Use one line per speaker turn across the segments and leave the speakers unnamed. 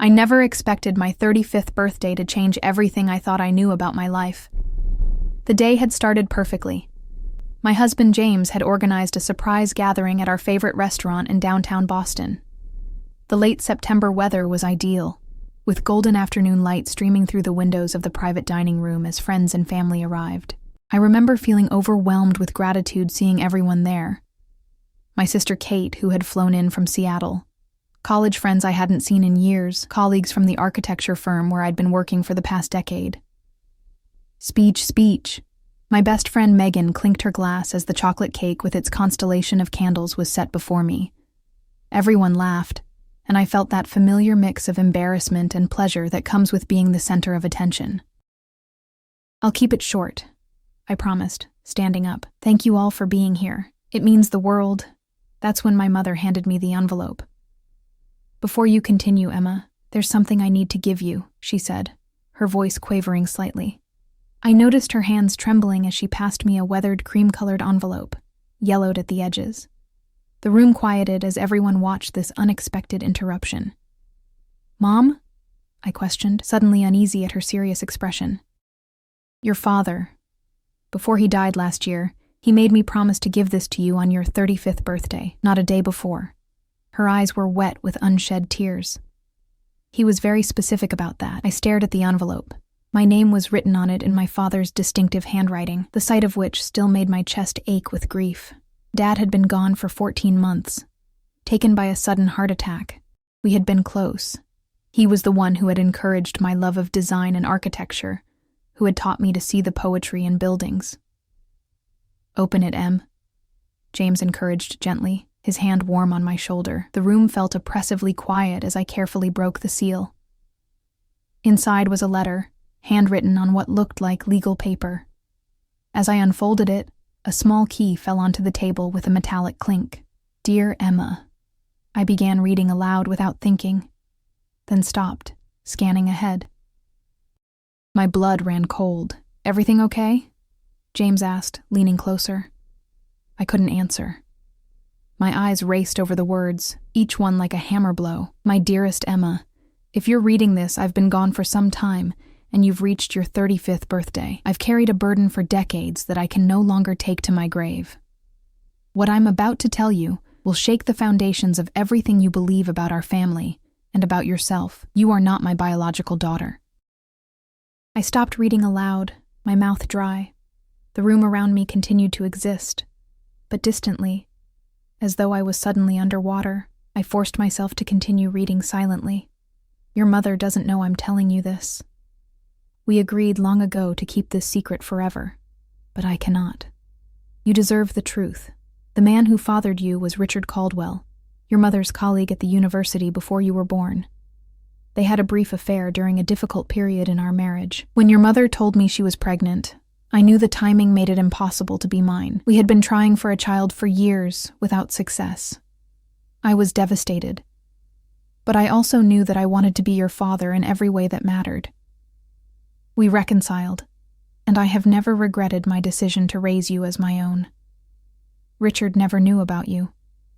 I never expected my 35th birthday to change everything I thought I knew about my life. The day had started perfectly. My husband James had organized a surprise gathering at our favorite restaurant in downtown Boston. The late September weather was ideal, with golden afternoon light streaming through the windows of the private dining room as friends and family arrived. I remember feeling overwhelmed with gratitude seeing everyone there. My sister Kate, who had flown in from Seattle, college friends I hadn't seen in years, colleagues from the architecture firm where I'd been working for the past decade. Speech. My best friend Megan clinked her glass as the chocolate cake with its constellation of candles was set before me. Everyone laughed, and I felt that familiar mix of embarrassment and pleasure that comes with being the center of attention. "I'll keep it short," I promised, standing up. "Thank you all for being here. It means the world." That's when my mother handed me the envelope. "Before you continue, Emma, there's something I need to give you," she said, her voice quavering slightly. I noticed her hands trembling as she passed me a weathered cream-colored envelope, yellowed at the edges. The room quieted as everyone watched this unexpected interruption. "Mom?" I questioned, suddenly uneasy at her serious expression. "Your father. Before he died last year, he made me promise to give this to you on your 35th birthday, not a day before." Her eyes were wet with unshed tears. "He was very specific about that." I stared at the envelope. My name was written on it in my father's distinctive handwriting, the sight of which still made my chest ache with grief. Dad had been gone for 14 months, taken by a sudden heart attack. We had been close. He was the one who had encouraged my love of design and architecture, who had taught me to see the poetry in buildings. "Open it, Em," James encouraged gently, his hand warm on my shoulder. The room felt oppressively quiet as I carefully broke the seal. Inside was a letter, handwritten on what looked like legal paper. As I unfolded it, a small key fell onto the table with a metallic clink. "Dear Emma," I began reading aloud without thinking, then stopped, scanning ahead. My blood ran cold. "Everything okay?" James asked, leaning closer. I couldn't answer. My eyes raced over the words, each one like a hammer blow. "My dearest Emma, if you're reading this, I've been gone for some time, and you've reached your 35th birthday. I've carried a burden for decades that I can no longer take to my grave. What I'm about to tell you will shake the foundations of everything you believe about our family and about yourself. You are not my biological daughter." I stopped reading aloud, my mouth dry. The room around me continued to exist, but distantly, as though I was suddenly underwater. I forced myself to continue reading silently. "Your mother doesn't know I'm telling you this. We agreed long ago to keep this secret forever, but I cannot. You deserve the truth. The man who fathered you was Richard Caldwell, your mother's colleague at the university before you were born. They had a brief affair during a difficult period in our marriage. When your mother told me she was pregnant, I knew the timing made it impossible to be mine. We had been trying for a child for years without success. I was devastated. But I also knew that I wanted to be your father in every way that mattered. We reconciled, and I have never regretted my decision to raise you as my own. Richard never knew about you.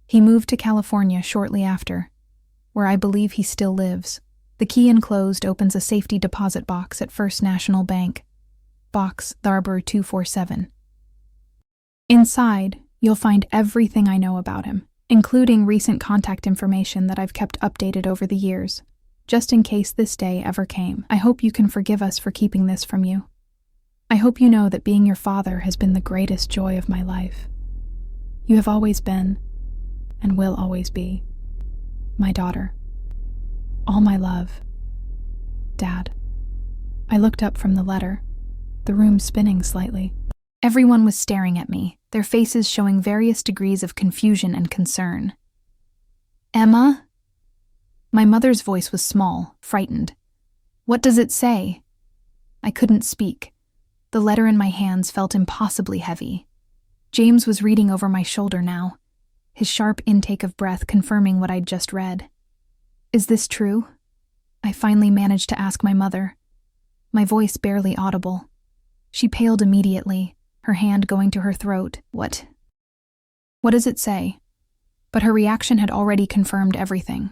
He moved to California shortly after, where I believe he still lives. The key enclosed opens a safety deposit box at First National Bank, Box Tharbor 247. Inside, you'll find everything I know about him, including recent contact information that I've kept updated over the years, just in case this day ever came. I hope you can forgive us for keeping this from you. I hope you know that being your father has been the greatest joy of my life. You have always been, and will always be, my daughter. All my love. Dad." I looked up from the letter, the room spinning slightly. Everyone was staring at me, their faces showing various degrees of confusion and concern. "Emma?" My mother's voice was small, frightened. "What does it say?" I couldn't speak. The letter in my hands felt impossibly heavy. James was reading over my shoulder now, his sharp intake of breath confirming what I'd just read. "Is this true?" I finally managed to ask my mother, my voice barely audible. She paled immediately, her hand going to her throat. What does it say?" But her reaction had already confirmed everything.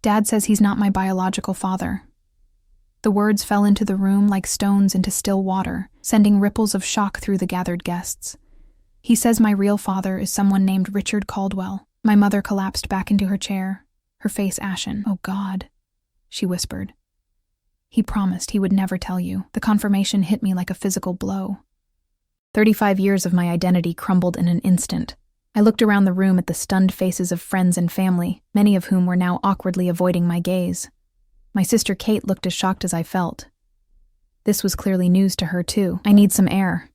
Dad says he's not my biological father. The words fell into the room like stones into still water, sending ripples of shock through the gathered guests. He says my real father is someone named Richard Caldwell. My mother collapsed back into her chair, her face ashen. "Oh God," she whispered. "He promised he would never tell you." The confirmation hit me like a physical blow. 35 years of my identity crumbled in an instant. I looked around the room at the stunned faces of friends and family, many of whom were now awkwardly avoiding my gaze. My sister Kate looked as shocked as I felt. This was clearly news to her, too. "I need some air,"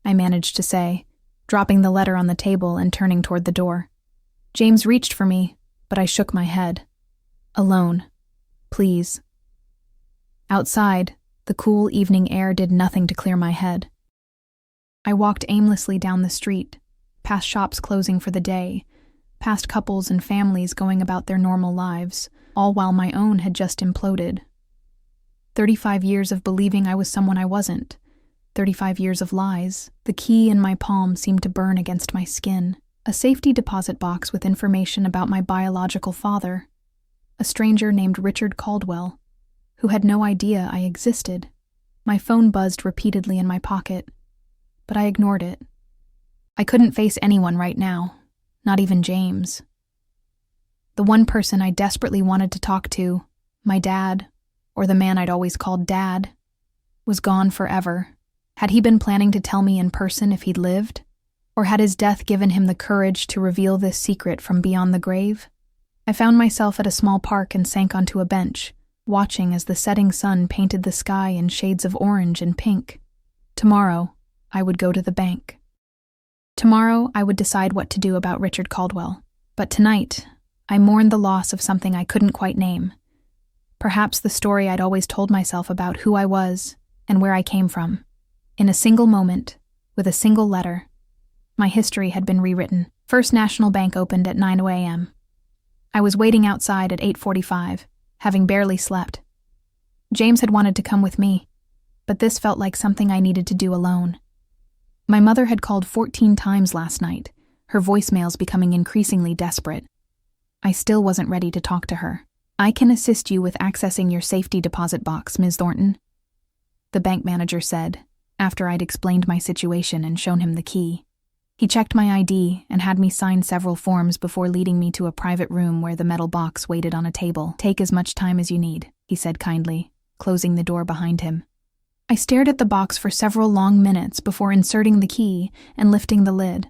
I managed to say, dropping the letter on the table and turning toward the door. James reached for me, but I shook my head. "Alone. Please." Outside, the cool evening air did nothing to clear my head. I walked aimlessly down the street, past shops closing for the day, past couples and families going about their normal lives, all while my own had just imploded. 35 years of believing I was someone I wasn't. 35 years of lies. The key in my palm seemed to burn against my skin. A safety deposit box with information about my biological father. A stranger named Richard Caldwell, who had no idea I existed. My phone buzzed repeatedly in my pocket, but I ignored it. I couldn't face anyone right now, not even James. The one person I desperately wanted to talk to, my dad, or the man I'd always called Dad, was gone forever. Had he been planning to tell me in person if he'd lived? Or had his death given him the courage to reveal this secret from beyond the grave? I found myself at a small park and sank onto a bench, watching as the setting sun painted the sky in shades of orange and pink. Tomorrow, I would go to the bank. Tomorrow, I would decide what to do about Richard Caldwell. But tonight, I mourned the loss of something I couldn't quite name. Perhaps the story I'd always told myself about who I was and where I came from. In a single moment, with a single letter, my history had been rewritten. First National Bank opened at 9 a.m. I was waiting outside at 8:45, having barely slept. James had wanted to come with me, but this felt like something I needed to do alone. My mother had called 14 times last night, her voicemails becoming increasingly desperate. I still wasn't ready to talk to her. "I can assist you with accessing your safety deposit box, Ms. Thornton," the bank manager said, after I'd explained my situation and shown him the key. He checked my ID and had me sign several forms before leading me to a private room where the metal box waited on a table. "Take as much time as you need," he said kindly, closing the door behind him. I stared at the box for several long minutes before inserting the key and lifting the lid.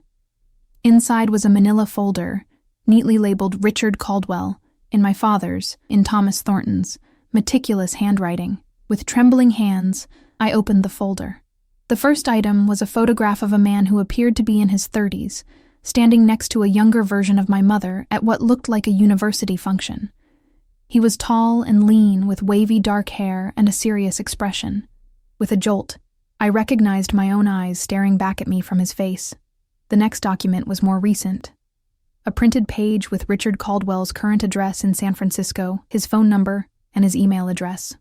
Inside was a manila folder, neatly labeled Richard Caldwell, in my father's, in Thomas Thornton's, meticulous handwriting. With trembling hands, I opened the folder. The first item was a photograph of a man who appeared to be in his 30s, standing next to a younger version of my mother at what looked like a university function. He was tall and lean, with wavy dark hair and a serious expression. With a jolt, I recognized my own eyes staring back at me from his face. The next document was more recent. A printed page with Richard Caldwell's current address in San Francisco, his phone number, and his email address.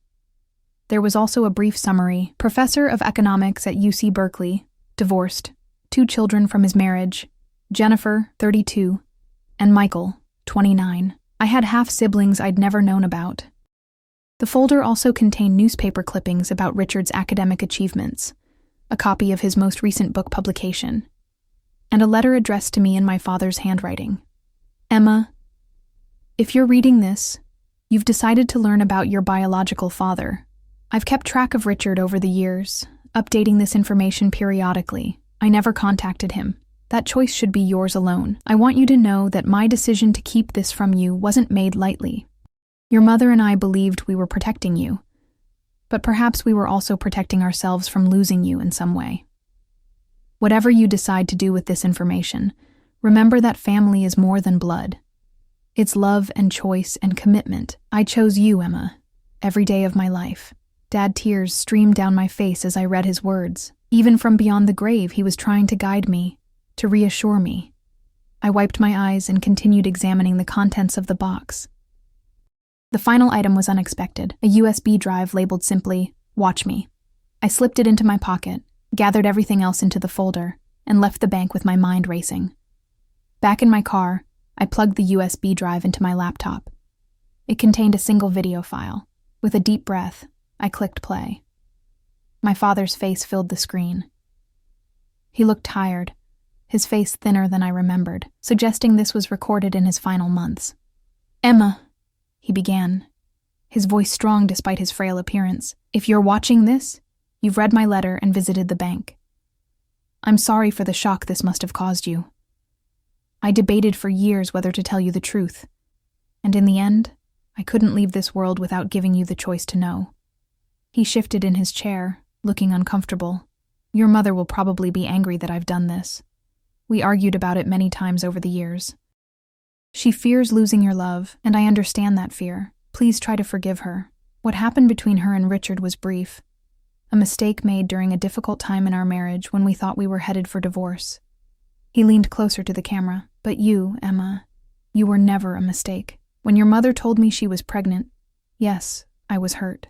There was also a brief summary. Professor of economics at UC Berkeley, divorced, 2 children from his marriage, Jennifer, 32, and Michael, 29. I had half-siblings I'd never known about. The folder also contained newspaper clippings about Richard's academic achievements, a copy of his most recent book publication, and a letter addressed to me in my father's handwriting. "Emma, if you're reading this, you've decided to learn about your biological father. I've kept track of Richard over the years, updating this information periodically. I never contacted him. That choice should be yours alone. I want you to know that my decision to keep this from you wasn't made lightly. Your mother and I believed we were protecting you, but perhaps we were also protecting ourselves from losing you in some way. Whatever you decide to do with this information, remember that family is more than blood. It's love and choice and commitment. I chose you, Emma, every day of my life." Dad, tears streamed down my face as I read his words. Even from beyond the grave, he was trying to guide me, to reassure me. I wiped my eyes and continued examining the contents of the box. The final item was unexpected, a USB drive labeled simply, "Watch Me." I slipped it into my pocket, gathered everything else into the folder, and left the bank with my mind racing. Back in my car, I plugged the USB drive into my laptop. It contained a single video file. With a deep breath, I clicked play. My father's face filled the screen. He looked tired, his face thinner than I remembered, suggesting this was recorded in his final months. "Emma," he began, his voice strong despite his frail appearance, "if you're watching this, you've read my letter and visited the bank. I'm sorry for the shock this must have caused you. I debated for years whether to tell you the truth, and in the end, I couldn't leave this world without giving you the choice to know." He shifted in his chair, looking uncomfortable. "Your mother will probably be angry that I've done this. We argued about it many times over the years. She fears losing your love, and I understand that fear. Please try to forgive her. What happened between her and Richard was brief. A mistake made during a difficult time in our marriage when we thought we were headed for divorce." He leaned closer to the camera. "But you, Emma, you were never a mistake. When your mother told me she was pregnant, yes, I was hurt.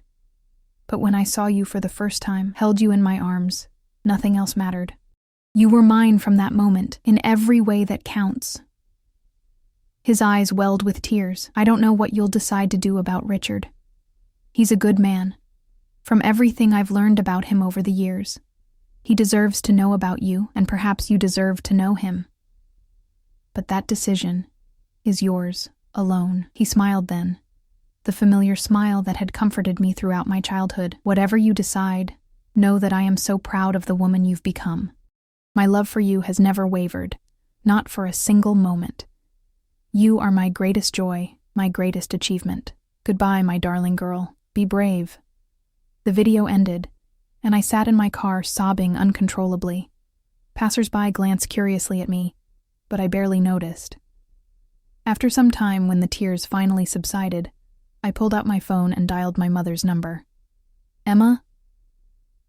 But when I saw you for the first time, held you in my arms, nothing else mattered. You were mine from that moment, in every way that counts." His eyes welled with tears. "I don't know what you'll decide to do about Richard. He's a good man. From everything I've learned about him over the years, he deserves to know about you, and perhaps you deserve to know him. But that decision is yours alone." He smiled then, the familiar smile that had comforted me throughout my childhood. "Whatever you decide, know that I am so proud of the woman you've become. My love for you has never wavered, not for a single moment. You are my greatest joy, my greatest achievement. Goodbye, my darling girl. Be brave." The video ended, and I sat in my car sobbing uncontrollably. Passers-by glanced curiously at me, but I barely noticed. After some time, when the tears finally subsided, I pulled out my phone and dialed my mother's number. "Emma?"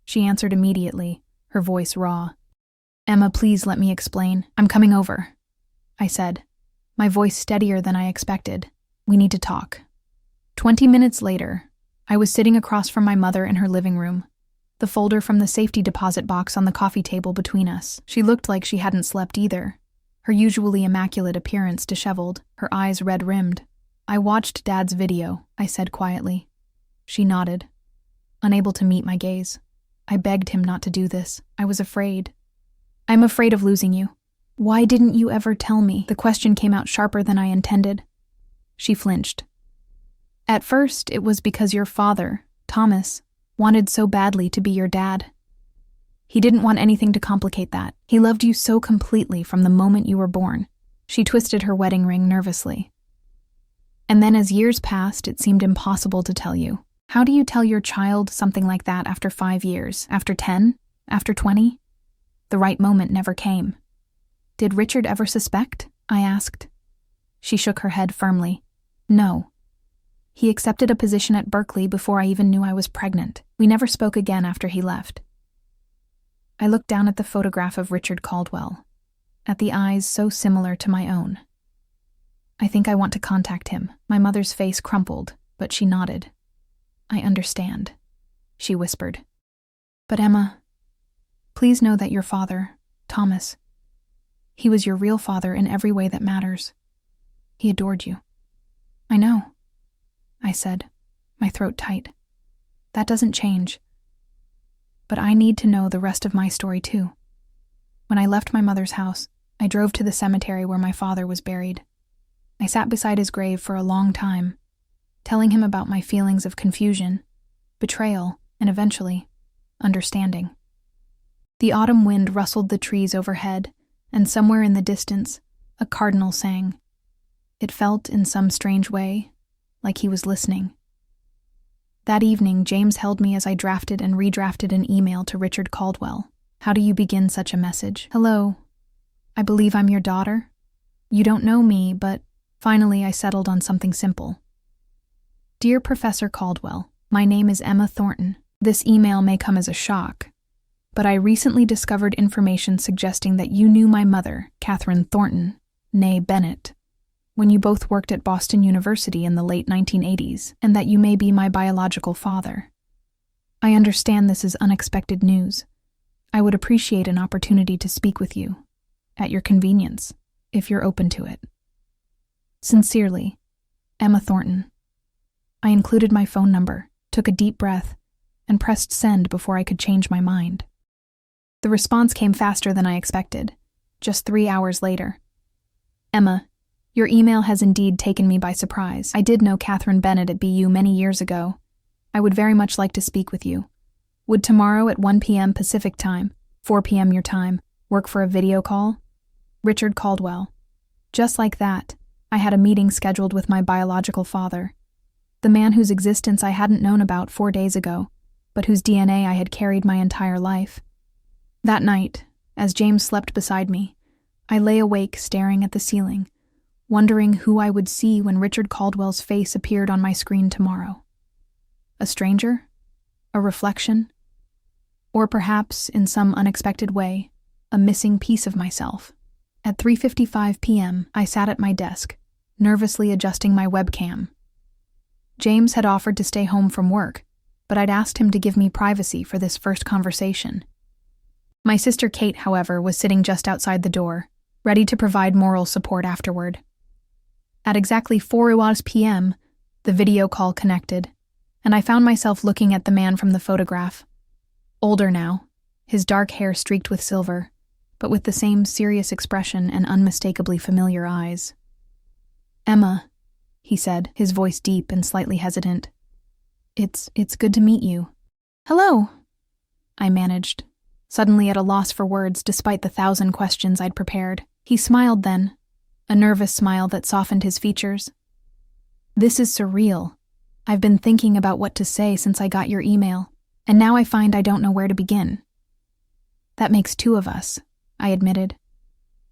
She answered immediately, her voice raw. "Emma, please let me explain. I'm coming over," I said, my voice steadier than I expected. "We need to talk." 20 minutes later, I was sitting across from my mother in her living room, the folder from the safety deposit box on the coffee table between us. She looked like she hadn't slept either, her usually immaculate appearance disheveled, her eyes red-rimmed. "I watched Dad's video," I said quietly. She nodded, unable to meet my gaze. "I begged him not to do this. I was afraid. I'm afraid of losing you. Why didn't you ever tell me?" The question came out sharper than I intended. She flinched. "At first, it was because your father, Thomas, wanted so badly to be your dad. He didn't want anything to complicate that. He loved you so completely from the moment you were born." She twisted her wedding ring nervously. "And then as years passed, it seemed impossible to tell you. How do you tell your child something like that after 5 years, after 10, after 20? The right moment never came." "Did Richard ever suspect?" I asked. She shook her head firmly. "No. He accepted a position at Berkeley before I even knew I was pregnant. We never spoke again after he left." I looked down at the photograph of Richard Caldwell, at the eyes so similar to my own. "I think I want to contact him." My mother's face crumpled, but she nodded. "I understand," she whispered. "But Emma, please know that your father, Thomas, he was your real father in every way that matters. He adored you." "I know," I said, my throat tight. "That doesn't change. But I need to know the rest of my story too. When I left my mother's house, I drove to the cemetery where my father was buried. I sat beside his grave for a long time, telling him about my feelings of confusion, betrayal, and eventually, understanding. The autumn wind rustled the trees overhead, and somewhere in the distance, a cardinal sang. It felt, in some strange way, like he was listening. That evening, James held me as I drafted and redrafted an email to Richard Caldwell. How do you begin such a message? "Hello. I believe I'm your daughter. You don't know me, but..." Finally, I settled on something simple. "Dear Professor Caldwell, my name is Emma Thornton. This email may come as a shock, but I recently discovered information suggesting that you knew my mother, Catherine Thornton, née Bennett, when you both worked at Boston University in the late 1980s, and that you may be my biological father. I understand this is unexpected news. I would appreciate an opportunity to speak with you, at your convenience, if you're open to it. Sincerely, Emma Thornton." I included my phone number, took a deep breath, and pressed send before I could change my mind. The response came faster than I expected, just 3 hours later. Emma, your email has indeed taken me by surprise. I did know Catherine Bennett at BU many years ago. I would very much like to speak with you. Would tomorrow at 1 p.m. Pacific Time, 4 p.m. your time, work for a video call? Richard Caldwell. Just like that, I had a meeting scheduled with my biological father, the man whose existence I hadn't known about 4 days ago, but whose DNA I had carried my entire life. That night, as James slept beside me, I lay awake staring at the ceiling, wondering who I would see when Richard Caldwell's face appeared on my screen tomorrow. A stranger? A reflection? Or perhaps, in some unexpected way, a missing piece of myself. At 3:55 p.m., I sat at my desk, nervously adjusting my webcam. James had offered to stay home from work, but I'd asked him to give me privacy for this first conversation. My sister Kate, however, was sitting just outside the door, ready to provide moral support afterward. At exactly 4 p.m., the video call connected, and I found myself looking at the man from the photograph. Older now, his dark hair streaked with silver, but with the same serious expression and unmistakably familiar eyes. "Emma," he said, his voice deep and slightly hesitant. It's good to meet you." "Hello," I managed, suddenly at a loss for words despite the 1,000 questions I'd prepared. He smiled then, a nervous smile that softened his features. "This is surreal. I've been thinking about what to say since I got your email, and now I find I don't know where to begin." "That makes 2 of us," I admitted.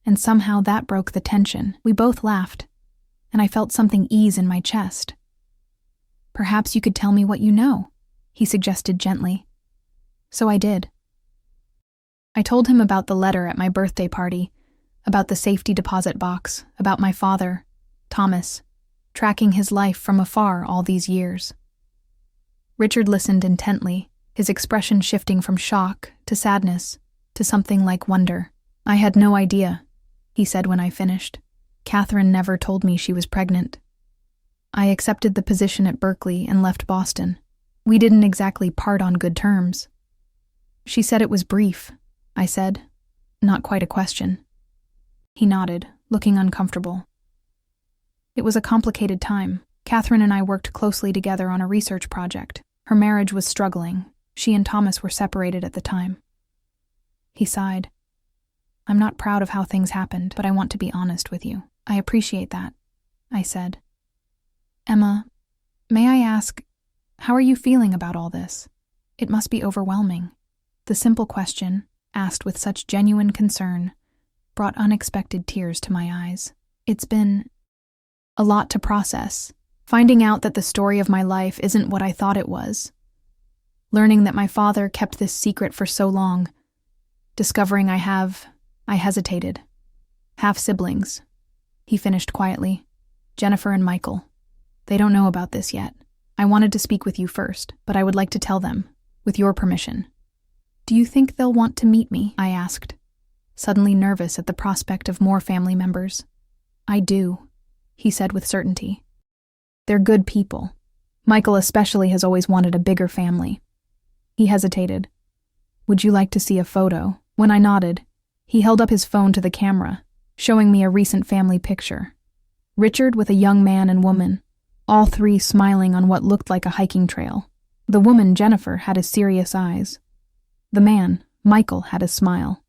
And somehow that broke the tension. We both laughed, and I felt something ease in my chest. "Perhaps you could tell me what you know," he suggested gently. So I did. I told him about the letter at my birthday party, about the safety deposit box, about my father, Thomas, tracking his life from afar all these years. Richard listened intently, his expression shifting from shock to sadness to something like wonder. "I had no idea," he said when I finished. "Catherine never told me she was pregnant. I accepted the position at Berkeley and left Boston. We didn't exactly part on good terms." "She said it was brief," I said, not quite a question. He nodded, looking uncomfortable. "It was a complicated time. Catherine and I worked closely together on a research project. Her marriage was struggling. She and Thomas were separated at the time." He sighed. "I'm not proud of how things happened, but I want to be honest with you. I appreciate that," I said. "Emma, may I ask, how are you feeling about all this? It must be overwhelming." The simple question, asked with such genuine concern, brought unexpected tears to my eyes. It's been a lot to process, finding out that the story of my life isn't what I thought it was. Learning that my father kept this secret for so long. Discovering I hesitated. Half-siblings. He finished quietly. "Jennifer and Michael. They don't know about this yet. I wanted to speak with you first, but I would like to tell them, with your permission." "Do you think they'll want to meet me?" I asked, suddenly nervous at the prospect of more family members. "I do," he said with certainty. "They're good people. Michael especially has always wanted a bigger family." He hesitated. "Would you like to see a photo?" When I nodded, he held up his phone to the camera, showing me a recent family picture. Richard with a young man and woman, all 3 smiling on what looked like a hiking trail. The woman, Jennifer, had his serious eyes. The man, Michael, had a smile.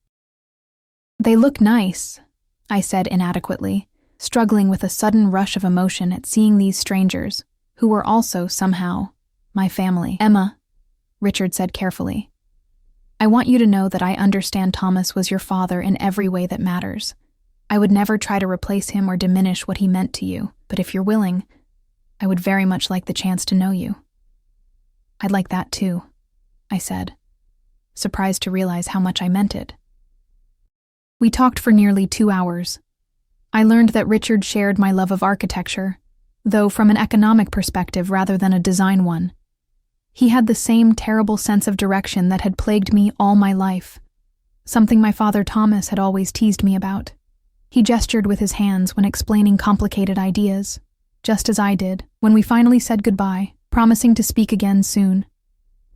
"They look nice," I said inadequately, struggling with a sudden rush of emotion at seeing these strangers, who were also, somehow, my family. "Emma," Richard said carefully, "I want you to know that I understand Thomas was your father in every way that matters. I would never try to replace him or diminish what he meant to you, but if you're willing, I would very much like the chance to know you." "I'd like that too," I said, surprised to realize how much I meant it. We talked for nearly 2 hours. I learned that Richard shared my love of architecture, though from an economic perspective rather than a design one. He had the same terrible sense of direction that had plagued me all my life, something my father Thomas had always teased me about. He gestured with his hands when explaining complicated ideas, just as I did, when we finally said goodbye, promising to speak again soon.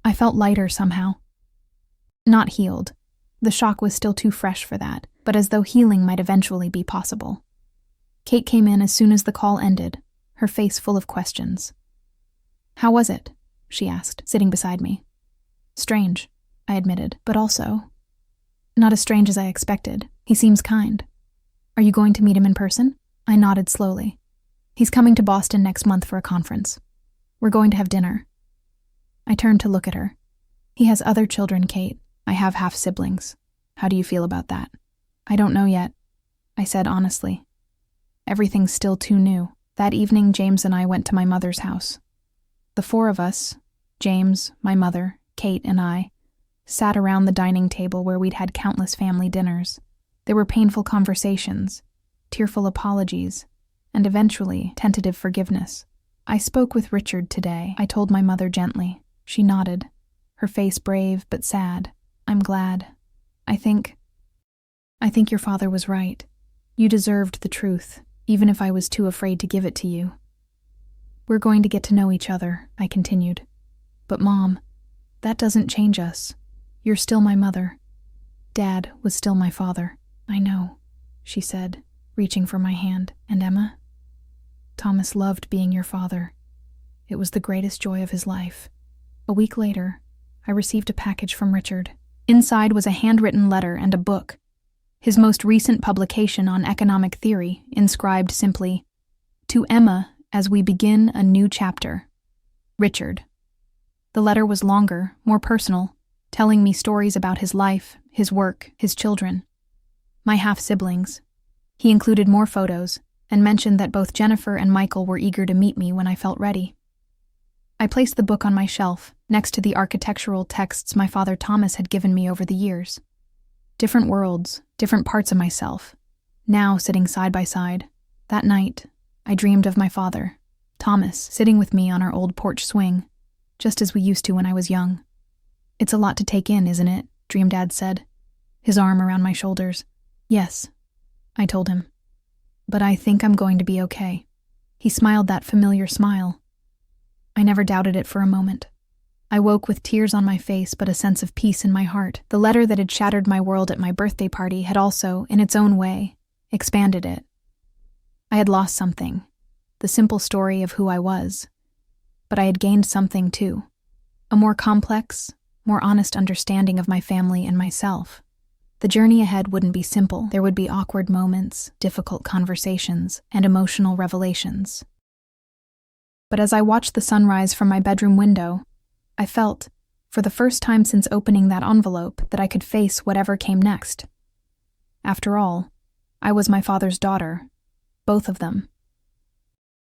I felt lighter somehow. Not healed. The shock was still too fresh for that, but as though healing might eventually be possible. Kate came in as soon as the call ended, her face full of questions. "How was it?" she asked, sitting beside me. "Strange," I admitted, "but also not as strange as I expected. He seems kind." "Are you going to meet him in person?" I nodded slowly. "He's coming to Boston next month for a conference. We're going to have dinner." I turned to look at her. "He has other children, Kate. I have half-siblings. How do you feel about that?" "I don't know yet," I said honestly. Everything's still too new. That evening, James and I went to my mother's house. The four of us, James, my mother, Kate, and I, sat around the dining table where we'd had countless family dinners. There were painful conversations, tearful apologies, and eventually tentative forgiveness. "I spoke with Richard today," I told my mother gently. She nodded, her face brave but sad. "I'm glad. I think your father was right. You deserved the truth, even if I was too afraid to give it to you. We're going to get to know each other," I continued. "But Mom, that doesn't change us. You're still my mother. Dad was still my father." "I know," she said, reaching for my hand. "And Emma? Thomas loved being your father. It was the greatest joy of his life." A week later, I received a package from Richard. Inside was a handwritten letter and a book. His most recent publication on economic theory, inscribed simply, "To Emma as we begin a new chapter. Richard." The letter was longer, more personal, telling me stories about his life, his work, his children, my half-siblings. He included more photos and mentioned that both Jennifer and Michael were eager to meet me when I felt ready. I placed the book on my shelf, next to the architectural texts my father Thomas had given me over the years. Different worlds, different parts of myself, now sitting side by side. That night, I dreamed of my father, Thomas, sitting with me on our old porch swing, just as we used to when I was young. "It's a lot to take in, isn't it?" Dream Dad said, his arm around my shoulders. "Yes," I told him. "But I think I'm going to be okay." He smiled that familiar smile. I never doubted it for a moment. I woke with tears on my face but a sense of peace in my heart. The letter that had shattered my world at my birthday party had also, in its own way, expanded it. I had lost something, the simple story of who I was. But I had gained something too, a more complex, more honest understanding of my family and myself. The journey ahead wouldn't be simple. There would be awkward moments, difficult conversations, and emotional revelations. But as I watched the sunrise from my bedroom window, I felt, for the first time since opening that envelope, that I could face whatever came next. After all, I was my father's daughter, both of them,